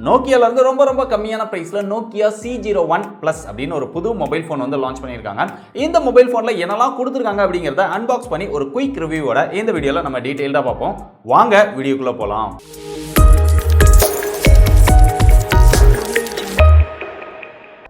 நோக்கியால இருந்து ரொம்ப ரொம்ப கம்மியான பிரைஸ்ல நோக்கியா C01 Plus அப்படின்னு ஒரு புது மொபைல் போன் வந்து லான்ச் பண்ணியிருக்காங்க. இந்த மொபைல் போன்ல என்னெல்லாம் கொடுத்துருக்காங்க அப்படிங்கறத அன்பாக்ஸ் பண்ணி ஒரு குயிக் ரிவ்யூவோட இந்த வீடியோல நம்ம டீடைல்டா பார்ப்போம். வாங்க வீடியோக்குள்ள போலாம்.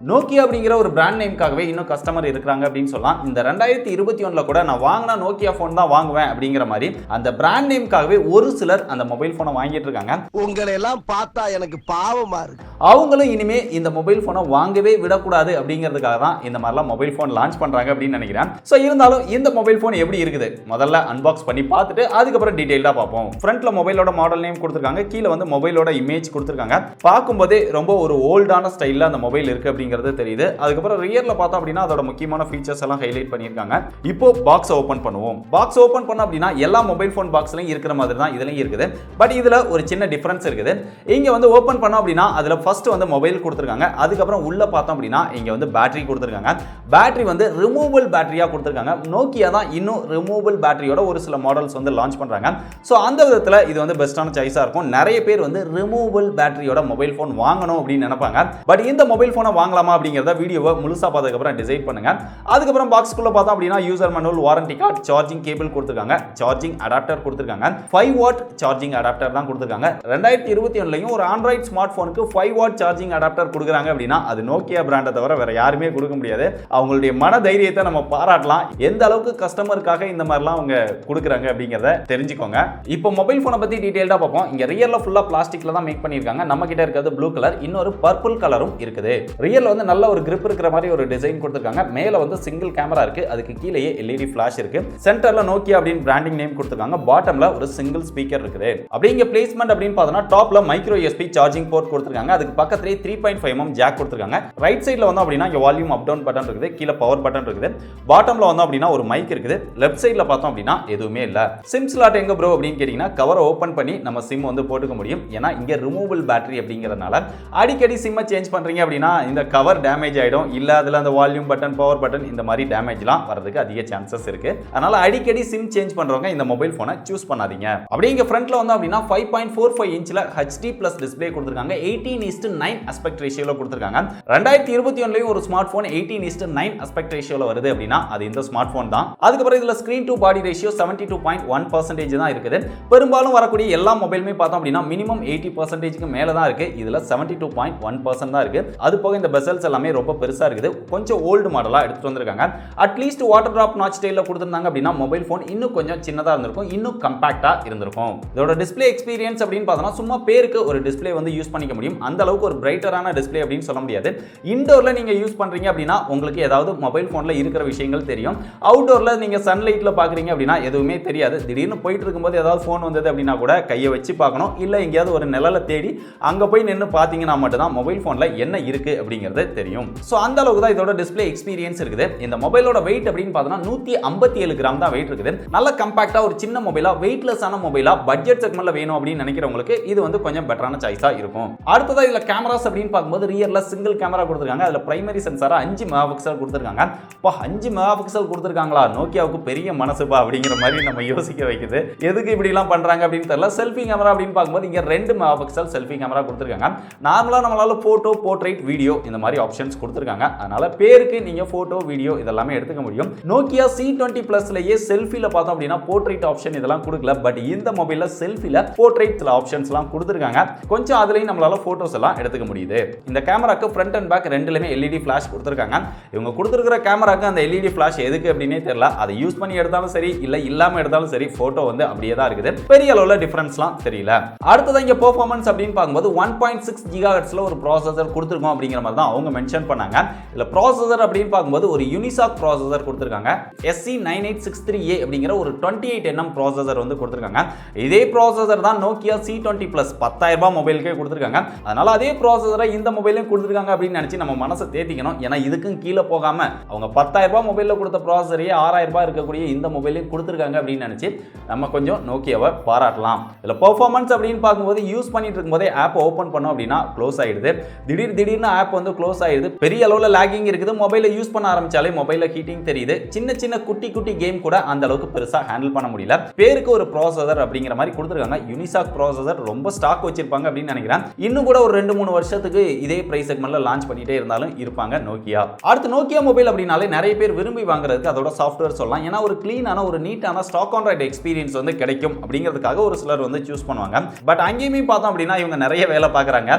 நோக்கியா அப்படிங்கிற ஒரு பிராண்ட் நேம்காகவே இன்னும் கஸ்டமர் இருக்காங்க அப்படின்னு சொல்லலாம். இந்த 2021ல கூட நான் வாங்கினா நோக்கியா போன் தான் வாங்குவேன் அப்படிங்கிற மாதிரி அந்த பிராண்ட் நேம்காகவே ஒரு சிலர் அந்த மொபைல் போனை வாங்கிட்டு இருக்காங்க. உங்களை எல்லாம் பார்த்தா எனக்கு பாவமா இருக்கு. அவங்களும் இனிமே இந்த மொபைல் போனை வாங்கவே விடக்கூடாது அப்படிங்கிறதுக்காக தான் இந்த மாதிரிலாம் மொபைல் போன் லான்ச் பண்றாங்க அப்படின்னு நினைக்கிறேன். ஸோ இருந்தாலும் இந்த மொபைல் போன் எப்படி இருக்குது முதல்ல அன்பாக்ஸ் பண்ணி பார்த்துட்டு அதுக்கப்புறம் டீடைல்டா பார்ப்போம். ஃப்ரண்ட்ல மொபைலோட மாடல் நேம் கொடுத்துருக்காங்க, கீழே வந்து மொபைலோட இமேஜ் கொடுத்துருக்காங்க. பார்க்கும்போதே ரொம்ப ஒரு ஓல்டான ஸ்டைல்ல அந்த மொபைல் இருக்கு அப்படிங்கிறது தெரியுது. அதுக்கப்புறம் ரியர்ல பார்த்தா அப்படின்னா அதோட முக்கியமான ஃபீச்சர்ஸ் எல்லாம் ஹைலைட் பண்ணியிருக்காங்க. இப்போ பாக்ஸ் ஓபன் பண்ணுவோம். பாக்ஸ் ஓபன் பண்ண அப்படின்னா எல்லா மொபைல் போன் பாக்ஸ்லயும் இருக்கிற மாதிரி தான் இதுலயும் இருக்குது. பட் இதுல ஒரு சின்ன டிஃபரன்ஸ் இருக்குது. இங்க வந்து ஓபன் பண்ணோம் அப்படின்னா அதுல ஃபர்ஸ்ட் வந்து மொபைல் கொடுத்துருக்காங்க. அதுக்கப்புறம் உள்ள பார்த்தோம் அப்படின்னா இங்க வந்து பேட்டரி கொடுத்துருக்காங்க. பேட்டரி வந்து ரிமூவபிள் பேட்டரியா கொடுத்துருக்காங்க. நோக்கியா தான் இன்னும் ரிமூவபிள் பேட்டரியோட ஒரு சில மாடல்ஸ் வந்து லான்ச் பண்றாங்க. ஸோ அந்த விதத்தில் இது வந்து பெஸ்டான சாய்ஸா இருக்கும். நிறைய பேர் வந்து ரிமூவபிள் பேட்டரியோட மொபைல் போன் வாங்கணும் அப்படின்னு நினைப்பாங்க. பட் இந்த மொபைல் போனை வாங்கலாமா அப்படிங்கிறத வீடியோவை முழுசா பார்த்ததுக்கு அப்புறம் டிசைட் பண்ணுங்க. அதுக்கப்புறம் பாக்ஸ்க்குள்ள பார்த்தோம் அப்படின்னா user manual, warranty card, charging cable கொடுத்துருக்காங்க, சார்ஜிங் அடாப்டர் கொடுத்துருக்காங்க. 5 வாட் சார்ஜிங் அடாப்டர் தான் கொடுத்துருக்காங்க. 2021லயும் ஒரு ஆண்ட்ராய்ட் ஸ்மார்ட் போனுக்கு 5 வாட் சார்ஜிங் அடாப்டர் கொடுக்குறாங்க அப்படின்னா அது நோக்கியா பிராண்டை தவிர வேற யாருமே கொடுக்க முடியாது. அவங்களுடைய மன தைரியத்தை நம்ம பாராட்டலாம். எந்த அளவுக்கு கஸ்டமருக்காக இந்த மாதிரிலாம் அவங்க கொடுக்குறாங்க அப்படிங்கிறத தெரிஞ்சுக்கோங்க. இப்போ மொபைல் போனை பத்தி டீடைல்டா பார்ப்போம். இங்க ரியர்ல ஃபுல்லா பிளாஸ்டிக்ல தான் மேக் பண்ணிருக்காங்க. நம்ம கிட்ட இருக்கிறது ப்ளூ கலர், இன்னொரு பர்பிள் கலரும் இருக்குது. ரியர்ல வந்து நல்ல ஒரு grip இருக்கிற மாதிரி ஒரு டிசைன் கொடுத்திருக்காங்க. மேல வந்து சிங்கிள் கேமரா இருக்கு, அதுக்கு கீழேயே LED ஃபிளாஷ் இருக்கு. சென்டர்ல நோக்கியா அப்படினு பிராண்டிங் நேம் கொடுத்திருக்காங்க. பாட்டம்ல ஒரு சிங்கிள் ஸ்பீக்கர் இருக்குது. அப்படியே இங்க பிளேஸ்மென்ட் அப்படினு பார்த்தோம்னா டாப்ல மைக்ரோ USB சார்ஜிங் போர்ட் கொடுத்திருக்காங்க. அதுக்கு பக்கத்துலயே 3.5 mm ஜாக் கொடுத்திருக்காங்க. ரைட் சைடுல வந்தோம் அப்படினா இங்க வால்யூம் அப் டவுன் பட்டன் இருக்குது, கீழ பவர் பட்டன் இருக்குது. பாட்டம்ல வந்தோம் அப்படினா ஒரு மைக் இருக்குது. லெஃப்ட் சைடுல பார்த்தோம் அப்படினா எதுவுமே இல்ல. சிம் ஸ்லாட் எங்க ப்ரோ அப்படினு கேட்டிங்கனா கவரை ஓபன் பண்ணி நம்ம சிம் வந்து போட்டுக்க முடியும். ஏனா இங்க ரிமூவபிள் பேட்டரி அப்படிங்கறதுனால அடிக்கடி சிம்மை சேஞ்ச் பண்றீங்க அப்படினா இந்த கவர் டேமேஜ் ஆயிடும். இல்ல அதுல அந்த வால்யூம் பட்டன், பவர் பட்டன் இந்த மாதிரி டேமேஜ்லாம் வரதுக்கு அதிக சான்சஸ் இருக்கு. அதனால அடிக்கடி சிம் சேஞ்ச் பண்றவங்க இந்த மொபைல் போனை சூஸ் பண்ணாதீங்க. அப்படியே இங்க ஃப்ரண்ட்ல வந்து அப்படினா 5.45 இன்ச்ல HD+ டிஸ்ப்ளே கொடுத்திருக்காங்க. 18:9 aspect ரேஷியோல கொடுத்திருக்காங்க. 2021லயும் ஒரு ஸ்மார்ட் போன் 18:9 aspect ரேஷியோல வருது அப்படினா அது இந்த ஸ்மார்ட் போன் தான். அதுக்கு அப்புறம் இதுல ஸ்கிரீன் டு பாடி ரேஷியோ 72.1% தான் இருக்குது. பெரும்பாலும் வரக்கூடிய எல்லா மொபைலுமே பார்த்தோம் அப்படினா மினிமம் 80%க்கு மேல தான் இருக்கு. இதுல 72.1% தான் இருக்கு. அது போக இந்த பெசல்ஸ் எல்லாமே ரொம்ப பெருசா இருக்குது. கொஞ்சம் ஓல்டு மாடலா எடுத்துட்டு வந்திருக்காங்க. அட்லீஸ்ட் வாட்டர் டிராப் நாட்ச் ஸ்டைல்ல கொடுத்திருந்தாங்க அப்படினா மொபைல் போன் இன்னும் கொஞ்சம் சின்னதா இருந்திருக்கும், இன்னும் காம்பாக்ட்டா இருந்திருக்கும். இதோட டிஸ்ப்ளே எக்ஸ்பீரியன்ஸ் அப்படின்னு பார்த்தோம்னா சும்மா பேருக்கு ஒரு டிஸ்ப்ளே வந்து யூஸ் பண்ணிக்க முடியும். அந்த அளவுக்கு ஒரு பிரைட்டரான டிஸ்ப்ளே அப்படின்னு சொல்ல முடியாது. இன்டோர்ல நீங்க யூஸ் பண்றீங்க அப்படினா உங்களுக்கு ஏதாவது மொபைல் போன்ல இருக்கிற விஷயங்கள் தெரியும். அவுட்டோர்ல நீங்க சன்லைட்ல பாக்குறீங்க அப்படினா எதுவுமே தெரியாது. திடீர்னு போயிட்டு இருக்கும்போது ஏதாவது போன் வந்தது அப்படினா கூட கையை வச்சு பார்க்கணும். இல்ல எங்கேயாவது ஒரு நிழல தேடி அங்க போய் நின்னு பாத்தீங்கன்னா மட்டும் தான் மொபைல் போன்ல என்ன இருக்கு அப்படிங்கிறது தெரியும். சோ அந்த அளவுக்கு தான் இதோட டிஸ்ப்ளே எக்ஸ்பீரியன்ஸ் இருக்குது. இந்த மொபைலோட வெயிட் அப்படின்னு பார்த்தோம்னா 157 கிராம் தான் வெயிட் இருக்குது. நல்ல காம்பாக்ட்டா ஒரு சின்ன மொபைலா, வெயிட்லெஸ்ஸான மொபைலா, பட்ஜெட் செக்மெண்ட்ல வேணும் அப்படின்னு நினைக்கிறவங்களுக்கு இது வந்து கொஞ்சம் பெட்டரான சாய்ஸா இருக்கும். அடுத்ததா இதுல கேமராஸ் அப்படின்னு பார்க்கும்போது ரியர்ல சிங்கிள் கேமரா கொடுத்திருக்காங்க. அதுல பிரைமரி சென்சாரா 5 மெகாபிக்சல் கொடுத்திருக்காங்க. அப்பா 5 மெகாபிக்சல் கொடுத்திருக்காங்களா? நோக்கியாவுக்கு பெரிய மனசுப்பா அப்படிங்கிற மாதிரி நம்ம யோசிக்க வைக்குது. எதுக்கு இப்படி எல்லாம் பண்றாங்க அப்படின்னு தெரியல. செல்ஃபி கேமரா அப்படின்னு பார்க்கும்போது இங்க 2 மெகாபிக்சல் செல்ஃபி கேமரா கொடுத்திருக்காங்க. நார்மலா நம்மளால போட்டோ, போர்ட்ரைட், வீடியோ இந்த மாதிரி ஆப்ஷன்ஸ் கொடுத்திருக்காங்க. அதனால பேருக்கு நீங்க போட்டோ, வீடியோ இதெல்லாம் எடுத்துக்க முடியும். நோக்கியா C20 Plusலயே செல்ஃபில பார்த்தோம் அப்படினா போர்ட்ரைட் ஆப்ஷன் இதெல்லாம் கொடுக்கல. பட் இந்த மொபைல்ல செல்ஃபில போர்ட்ரைட் ஆப்ஷன்ஸ்லாம் கொடுத்திருக்காங்க. கொஞ்சம் அதுலயும் நம்மளால போட்டோஸ் எல்லாம் எடுத்துக்க முடியுது. இந்த கேமராக்கு ஃப்ரண்ட் அண்ட் பேக் ரெண்டுலயுமே LED ஃபிளாஷ் கொடுத்திருக்காங்க. இவங்க கொடுத்திருக்கிற கேமராக்கு அந்த LED ஃபிளாஷ் எதுக்கு அப்படினே தெரியல. அதை யூஸ் பண்ணி எடுத்தாலும் சரி, இல்ல இல்லாம எடுத்தாலும் சரி, போட்டோ வந்து அப்படியே தான் இருக்குது. பெரிய அளவுல டிஃபரன்ஸ்லாம் தெரியல. அடுத்தது இங்க பெர்ஃபார்மன்ஸ் அப்படின்னு பார்க்கும்போது 1.6 GHz ஒரு ப்ராசஸர் கொடுத்திருக்கோம் அப்படிங்கிற மாதிரி தான் அவங்க மென்ஷன் பண்ணாங்க. இதுல ப்ராசஸர் அப்படின்னு பார்க்கும்போது ஒரு யூனிசாக் ப்ராசஸர் கொடுத்திருக்காங்க. SC9863A அப்படிங்கிற ஒரு 28nm ப்ராசஸர் வந்து கொடுத்திருக்காங்க. இதே ப்ராசஸர் தான் நோக்கியா C20 Plus 10,000 ரூபாய் மொபைலுக்கே கொடுத்திருக்காங்க. அதனால அதே ப்ராசஸரை இந்த மொபைலையும் கொடுத்திருக்காங்க அப்படின்னு நினைச்சு நம்ம மனசை தேத்திக்கணும். ஏன்னா இதுக்கும் கீழே போகாம அவங்க 10,000 ரூபாய் மொபைல்ல கொடுத்த ப்ராசஸரையே 6,000 ரூபாய் இருக்கக்கூடிய இந்த மொபைலையும் கொடுத்திருக்காங்க அப்படின்னு நினைச்சு நம்ம கொஞ்சம் நோக்கியாவை பாராட்டலாம். இதுல பெர்ஃபார்மன்ஸ் அப்படின்னு பார்க்கும்போது யூஸ் பண்ணிட்டு இருக்கும்போதே ஆப் ஓபன் பண்ணோம் அப்படின்னா க்ளோஸ் ஆயிடுது. திடீர்னு ஆப் வந்து க்ளோஸ் ஆயிடுது. பெரிய அளவுல லாகிங் இருக்குது. மொபைலை யூஸ் பண்ண ஆரம்பிச்சாலே மொபைல்ல ஹீட்டிங் தெரியுது. சின்ன குட்டி கேம் கூட அந்த அளவுக்கு பெருசா ஹேண்டில் பண்ண முடியல. பேருக்கு ஒரு ப்ராசஸர் அப்படிங்கிற மாதிரி கொடுத்திருக்காங்க. யூனிசாக் ப்ராசஸர் ரொம்ப ஸ்டாக் வச்சிருப்பாங்க அப்படின்னு நினைக்கிறேன். இன்னும் கூட ஒரு 2-3 வருஷத்துக்கு இதே பிரைஸ் செக்மெண்ட்ல லான்ச் பண்ணிட்டே இருந்தாலும் இருப்பாங்க நோக்கியா. அடுத்து நோக்கியா மொபைல் அப்படினாலே நிறைய பேர் விரும்பி வாங்குறதுக்கு அதோட சாஃப்ட்வேர் சொல்லலாம். ஏன்னா ஒரு கிளீனான ஒரு நீட்டான ஸ்டாக் ஆன் ரைட் எக்ஸ்பீரியன்ஸ் வந்து கிடைக்கும் அப்படிங்கிறதுக்காக ஒரு சிலர் வந்து சூஸ் பண்ணுவாங்க. பட் அங்கேயுமே பார்த்தோம் அப்படின்னா இவங்க நிறைய வேலை பார்க்குறாங்க.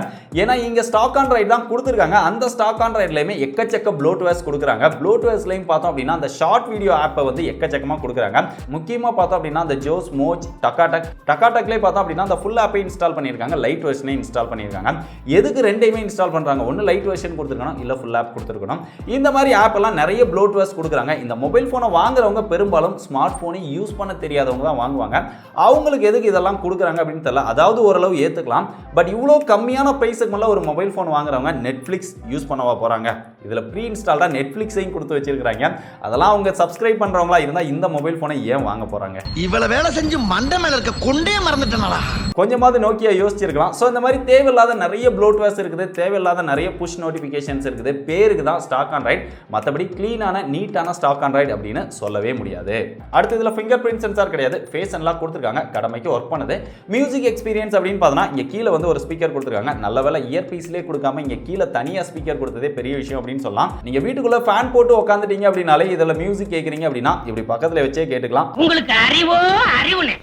ஏன்னா இங்கே ஸ்டாக் ஆன் ரைட் தான் கொடுத்துருக்காங்க. அந்த ஸ்டாக் ஆன் ரைட்லையுமே எக்கச்சக்க ப்ளோட்வேர்ஸ் கொடுக்குறாங்க. ப்ளோட்வேர்ஸ்லையும் பார்த்தோம் அப்படின்னா அந்த ஷார்ட் வீடியோ ஆப்பை வந்து எக்கச்சக்கமாக கொடுக்குறாங்க. முக்கியமாக பார்த்தோம் அப்படின்னா அந்த ஜோஸ் மோஜ் டக்காடக்லேயே பார்த்தோம் அப்படின்னா அந்த ஃபுல் ஆப்பை இன்ஸ்டால் பண்ணியிருக்காங்க, லைட் வெர்ஷனை இன்ஸ்டால் பண்ணியிருக்காங்க. எதுக்கு ரெண்டையுமே இன்ஸ்டால் பண்ணுறாங்க? ஒன்று லைட் வெர்ஷன் கொடுத்துருக்கணும், இல்லை ஃபுல் ஆப் கொடுத்துருக்கணும். இந்த மாதிரி ஆப் எல்லாம் நிறைய ப்ளோட்வேர்ஸ் கொடுக்குறாங்க. இந்த மொபைல் ஃபோனை வாங்குறவங்க பெரும்பாலும் ஸ்மார்ட் ஃபோனை யூஸ் பண்ண தெரியாதவங்க தான் வாங்குவாங்க. அவங்களுக்கு எதுக்கு இதெல்லாம் கொடுக்குறாங்க அப்படின்னு தெரியல. அதாவது ஓரளவு ஏற்றுக்கலாம். பட் இவ்வளோ கம்மியான ப்ரைஸுக்கு மேலே ஒரு மொபைல் ஃபோன் வாங்குறவங்க நெட்ஃப்ளிக்ஸ் யூஸ் பண்ணவா போகிறாங்க? இதில் ப்ரீ இன்ஸ்டால்டாக நெட்ஃப்ளிக்ஸையும் கொடுத்து வச்சிருக்காங்க. அதெல்லாம் அவங்க சப்ஸ்கிரைப் பண்ணுறவங்களா இருந்தால் இந்த மொபைல் ஃபோனை ஏன் வாங்க போகிறாங்க? இவ்வளவு வேலை செஞ்சு மண்டை மேல இருக்க கொண்டே மறந்துட்டேனா? கொஞ்சமாவது நோக்கியா யோசிச்சிருக்கலாம். ஸோ இந்த மாதிரி தேவையில்லாத நிறைய ப்ளோட்வேர்ஸ் இருக்குது, தேவையில்லாத நிறைய புஷ் நோட்டிஃபிகேஷன்ஸ் இருக்குது. பேருக்கு தான் ஸ்டாக் ஆன் ரைட், மற்றபடி க்ளீனான நீட்டான ஸ்டாக் ஆன் ரைட் அப்படின்னு சொல்லவே முடியாது. அடுத்து இதில் ஃபிங்கர் பிரிண்ட் சென்சார் கிடையாது, ஃபேஸ் அன்லாக் கொடுத்துருக்காங்க, கடமைக்கு ஒர்க் பண்ணுது. மியூசிக் எக்ஸ்பீரியன்ஸ் அப்படின்னு பார்த்தோன்னா இங்கே கீழே வந்து ஒரு ஸ்பீக்கர் கொடுத்துருக்காங்க. நல்ல வேலை இயர் பீஸ்லேயே கொடுக்காம இங்கே கீழே தனியாக ஸ்பீக்கர் கொடுத்ததே பெரிய விஷயம் அப்படின்னு சொல்லலாம். நீங்கள் வீட்டுக்குள்ளே ஃபேன் போட்டு உட்காந்துட்டீங்க அப்படின்னாலே இதில் மியூசிக் கேட்குறீங்க அப்படின்னா இப்படி பக்கத்தில் வச்சே கேட்டுக்கலாம். உங்களுக்கு அறிவு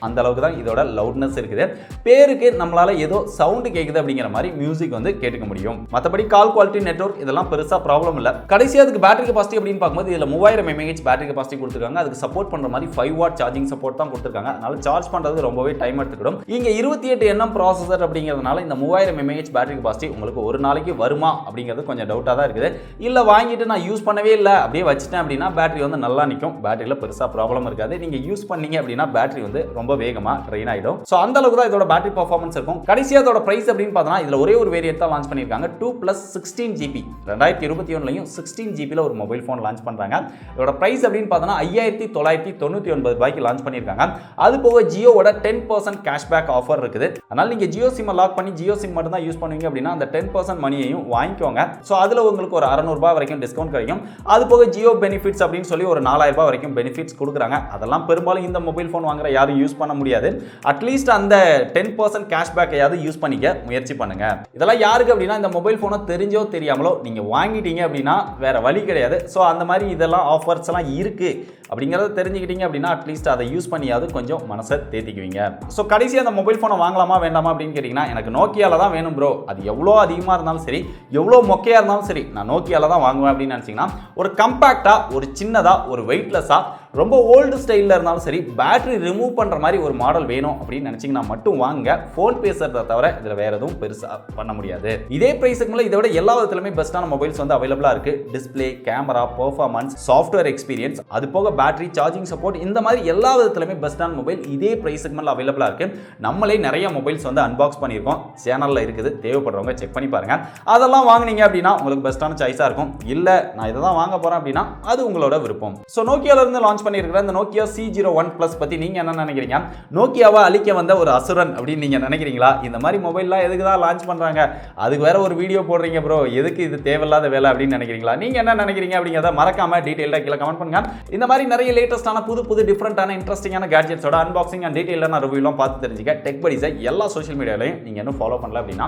அந்த அளவுக்கு தான் இதோட லவுட்னஸ் இருக்குது. பேருக்கு நம்மளால ஏதோ சவுண்ட் கேட்குது அப்படிங்கிற மாதிரி மியூசிக் வந்து கேட்டுக்க முடியும். மற்றபடி கால் குவாலிட்டி, நெட்வொர்க் இதெல்லாம் பெருசா ப்ராப்ளம் இல்லை. கடைசியாக அதுக்கு பேட்டரி கெபாசிட்டி அப்படின்னு பார்க்கும்போது இதில் 3000 mAh பேட்டரி கெபாசிட்டி கொடுத்துருக்காங்க. அதுக்கு சப்போர்ட் பண்ணுற மாதிரி 5 வாட் சார்ஜிங் சப்போர்ட் தான் கொடுத்துருக்காங்க. அதனால சார்ஜ் பண்ணுறது ரொம்பவே டைம் எடுத்துக்கிடும். இங்கே 28 nm ப்ராசஸர் அப்படிங்கிறதுனால இந்த 3000 mAh பேட்டரி கெபாசிட்டி உங்களுக்கு ஒரு நாளைக்கு வருமா அப்படிங்கிறது கொஞ்சம் டவுட்டாக தான் இருக்குது. இல்லை வாங்கிட்டு நான் யூஸ் பண்ணவே இல்லை அப்படியே வச்சுட்டேன் அப்படின்னா பேட்டரி வந்து நல்லா நிற்கும். பேட்டரியில் பெருசாக ப்ராப்ளம் இருக்காது. நீங்கள் யூஸ் பண்ணீங்க அப்படின்னா பேட்டரி வந்து ரொம்ப வேகமாக ட்ரெயின் ஆகிடும். ஸோ அந்த அளவுக்கு தான் இதோட பேட்டரி பர்ஃபார்மன்ஸ் இருக்கும். கடைசியாக இதோட பிரைஸ் அப்படின்னு பார்த்தோன்னா இதில் ஒரே ஒரு வேரியன்ட் தான் லான்ச் பண்ணியிருக்காங்க. 2+16 GB 2021 16 GB ஒரு மொபைல் ஃபோன் லான்ச் பண்ணுறாங்க. இதோட பிரைஸ் அப்படின்னு பார்த்தோன்னா 5999 ரூபாய்க்கு லான்ச் பண்ணியிருக்காங்க. அது போக ஜியோவோட 10% கேஷ்பேக் ஆஃபர் இருக்குது. அதனால் நீங்கள் ஜியோ சிம்மை லாக் பண்ணி ஜியோ சிம் மட்டும் தான் யூஸ் பண்ணுவீங்க அப்படின்னா அந்த 10% மணியையும் வாங்கிக்கோங்க. ஸோ அதில் உங்களுக்கு ஒரு 600 ரூபாய் வரைக்கும் டிஸ்கவுண்ட் கிடைக்கும். அது போக ஜியோ பெனிஃபிட்ஸ் அப்படின்னு சொல்லி ஒரு 4000 ரூபாய் வரைக்கும் பெனிஃபிட்ஸ் கொடுக்குறாங்க. அதெல்லாம் பெரும்பாலும் இந்த மொபைல் ஃபோன் வாங்குற யாரும் யூஸ் பண்ண முடியாது. அட்லீஸ்ட் அந்த 10% கேஷ்பேக்கையாவது யூஸ் பண்ணிக்க முயற்சி பண்ணுங்க. இதெல்லாம் யாருக்கு அப்படின்னா இந்த மொபைல் ஃபோனை தெரிஞ்சோ தெரியாமலோ நீங்க வாங்கிட்டீங்க அப்படின்னா வேற வழி கிடையாது. ஸோ அந்த மாதிரி இதெல்லாம் ஆஃபர்ஸ் எல்லாம் இருக்கு அப்படிங்கிறத தெரிஞ்சுக்கிட்டீங்க அப்படின்னா அட்லீஸ்ட் அதை யூஸ் பண்ணியாவது கொஞ்சம் மனசை தேத்திக்குவீங்க. ஸோ கடைசி அந்த மொபைல் ஃபோனை வாங்கலாமா வேண்டாமா அப்படின்னு கேட்டிங்கன்னா எனக்கு நோக்கியாவில் தான் வேணும் ப்ரோ, அது எவ்வளோ அதிகமாக இருந்தாலும் சரி எவ்வளோ மொக்கையாக இருந்தாலும் சரி நான் நோக்கியாவில் தான் வாங்குவேன் அப்படின்னு நினச்சிங்கன்னா ஒரு கம்பேக்டாக, ஒரு சின்னதாக, ஒரு வெயிட்லெஸ்ஸாக, ரொம்ப ஓல்டு ஸ்டைலில் இருந்தாலும் சரி பேட்டரி ரிமூவ் பண்ணுற மாதிரி ஒரு மாடல் வேணும் அப்படின்னு நினச்சிங்கன்னா மட்டும் வாங்க. ஃபோன் பேசுறதை தவிர இதில் வேறு எதுவும் பெருசாக பண்ண முடியாது. இதே ப்ரைஸுக்கு மேலே இதை விட எல்லா விதத்துலையுமே பெஸ்ட்டான மொபைல்ஸ் வந்து அவைலபிளாக இருக்குது. Display, camera, performance, software experience, அது போக பேட்டரி, சார்ஜிங் சப்போர்ட், இந்த மாதிரி எல்லா விதத்துலையுமே பெஸ்ட்டான மொபைல் இதே ப்ரைஸுக்கு மேலே அவைலபிளாக இருக்குது. நம்மளே நிறைய மொபைல்ஸ் வந்து அன்பாக்ஸ் பண்ணியிருக்கோம், சேனலில் இருக்குது, தேவைப்படுறவங்க செக் பண்ணி பாருங்கள். அதெல்லாம் வாங்கினீங்க அப்படின்னா உங்களுக்கு பெஸ்ட்டான சாய்ஸாக இருக்கும். இல்லை நான் இதை தான் வாங்க போகிறேன் அப்படின்னா அது உங்களோட விருப்பம். ஸோ நோக்கியாவிலிருந்து லான்ச் பண்ணியிருக்கிற இந்த Nokia C01 Plus பற்றி நீங்கள் என்ன நினைக்கிறீங்க? நோக்கியாவை அழிக்க வந்த ஒரு அசுரன் அப்படின்னு நீங்கள் நினைக்கிறீங்களா? இந்த மாதிரி மொபைல்லாம் எதுக்கு தான் லான்ச் பண்ணுறாங்க, அதுக்கு வேற ஒரு வீடியோ போடுறீங்க ப்ரோ, எதுக்கு இது தேவையில்லாத வேலை அப்படின்னு நினைக்கிறீங்களா? நீங்கள் என்ன நினைக்கிறீங்க அப்படிங்கிறத மறக்காம டீட்டெயிலாக கீழே கமெண்ட் பண்ணுங்க. இந்த மாதிரி நிறைய லேட்டஸ்டான புது டிஃப்ரெண்டான இன்ட்ரெஸ்டிங்கான கேட்ஜெட்ஸோட அன்பாக்சிங் அண்ட் டீட்டெயிலான ரிவ்யூலாம் பார்த்து தெரிஞ்சுக்க டெக் படிஸை எல்லா சோஷியல் மீடியாலையும் நீங்கள் இன்னும் ஃபாலோ பண்ணல அப்படின்னா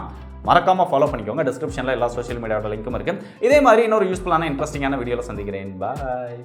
மறக்காம ஃபாலோ பண்ணிக்கோங்க. டிஸ்கிரிப்ஷனில் எல்லா சோஷியல் மீடியாவோட லிங்க்கும் இருக்குது. இதே மாதிரி இன்னொரு யூஸ்ஃபுல்லான இன்ட்ரெஸ்டிங்கான வீடியோவில் சந்திக்கிறேன். பாய்.